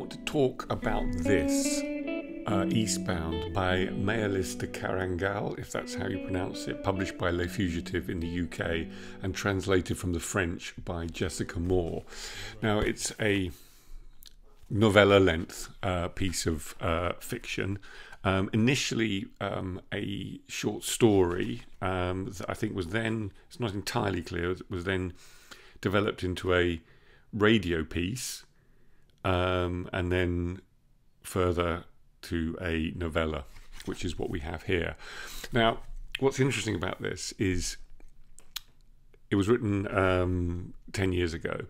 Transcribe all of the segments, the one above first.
want to talk about this, Eastbound by Maylis de Kerangal, if that's how you pronounce it, published by Les Fugitives in the UK and translated from the French by Jessica Moore. Now, it's a novella-length piece of fiction. Initially a short story that I think was then, it's not entirely clear, it was then developed into a radio piece, and then further to a novella, which is what we have here. Now, what's interesting about this is it was written 10 years ago,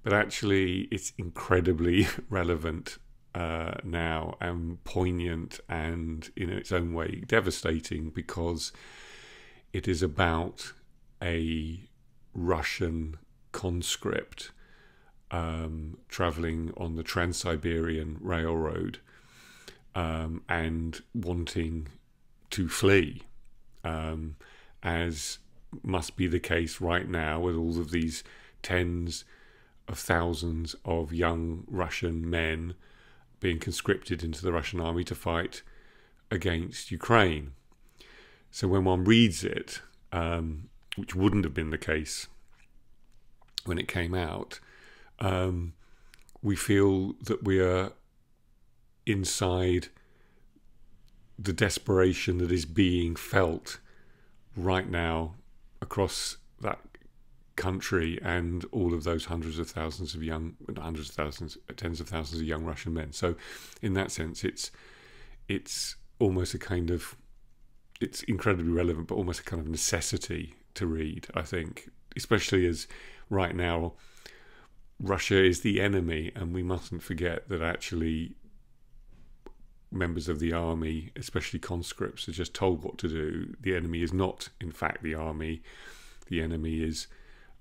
but actually it's incredibly relevant now, and poignant, and in its own way devastating, because it is about a Russian conscript traveling on the Trans-Siberian Railroad and wanting to flee, as must be the case right now with all of these tens of thousands of young Russian men being conscripted into the Russian army to fight against Ukraine. So when one reads it, which wouldn't have been the case when it came out, we feel that we are inside the desperation that is being felt right now across that country and all of those tens of thousands of young Russian men. So in that sense, it's almost a kind of, it's incredibly relevant, but almost a kind of necessity to read, I think, especially as right now Russia is the enemy, and we mustn't forget that actually members of the army, especially conscripts, are just told what to do. The enemy is not, in fact, the army. The enemy is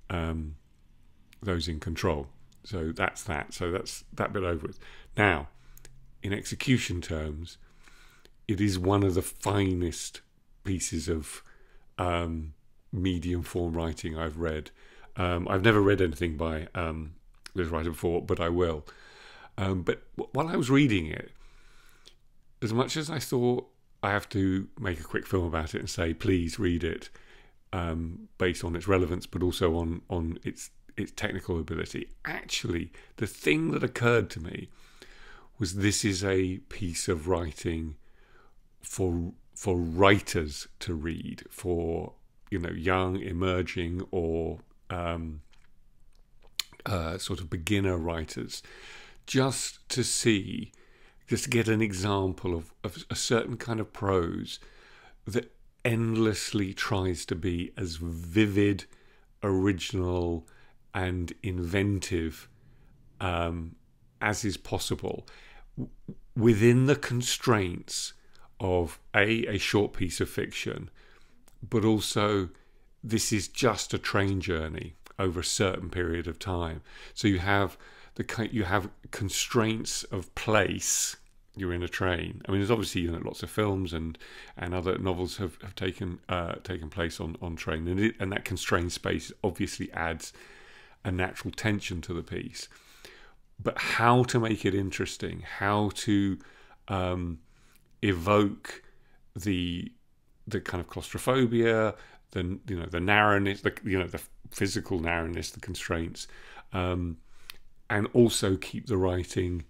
those in control. So that's that. So that's that bit over with. Now, in execution terms, it is one of the finest pieces of medium form writing I've read. I've never read anything by this writer before, but I will. But while I was reading it, as much as I thought I have to make a quick film about it and say, please read it, based on its relevance, but also on its technical ability, actually, the thing that occurred to me was this is a piece of writing for writers to read, for young, emerging, or sort of beginner writers, just to get an example of a certain kind of prose that endlessly tries to be as vivid, original, and inventive as is possible within the constraints of a short piece of fiction, but also this is just a train journey over a certain period of time. So you have constraints of place. You're in a train. I mean, there's obviously lots of films and other novels have taken place on train, and that constrained space obviously adds a natural tension to the piece. But how to make it interesting, how to evoke the kind of claustrophobia, the narrowness, the physical narrowness, the constraints, and also keep the writing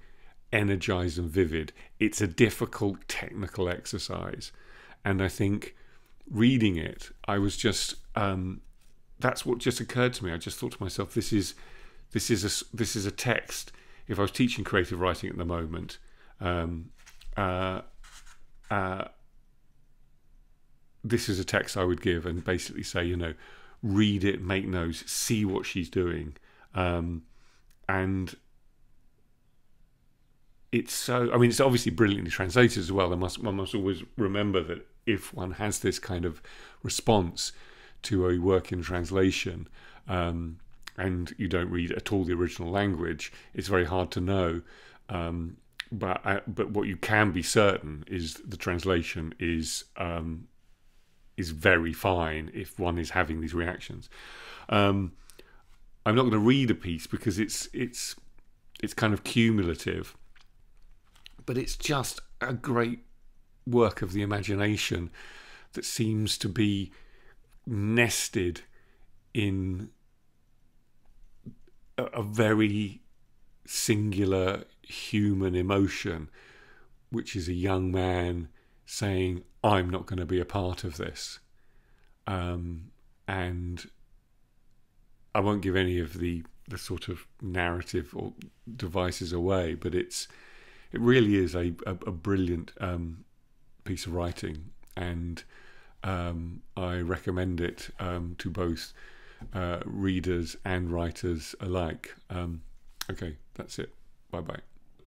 energized and vivid. It's a difficult technical exercise, and I think reading it, I was just that's what just occurred to me. I just thought to myself, this is a text. If I was teaching creative writing at the moment, this is a text I would give and basically say, read it, make notes, see what she's doing, and it's so. I mean, it's obviously brilliantly translated as well. One must always remember that if one has this kind of response to a work in translation, and you don't read at all the original language, it's very hard to know. But what you can be certain is the translation is very fine if one is having these reactions. I'm not going to read a piece because it's kind of cumulative. but it's just a great work of the imagination that seems to be nested in a very singular human emotion, which is a young man saying, I'm not going to be a part of this. And I won't give any of the sort of narrative or devices away, but it really is a brilliant piece of writing, and I recommend it to both readers and writers alike. Okay, that's it. Bye-bye.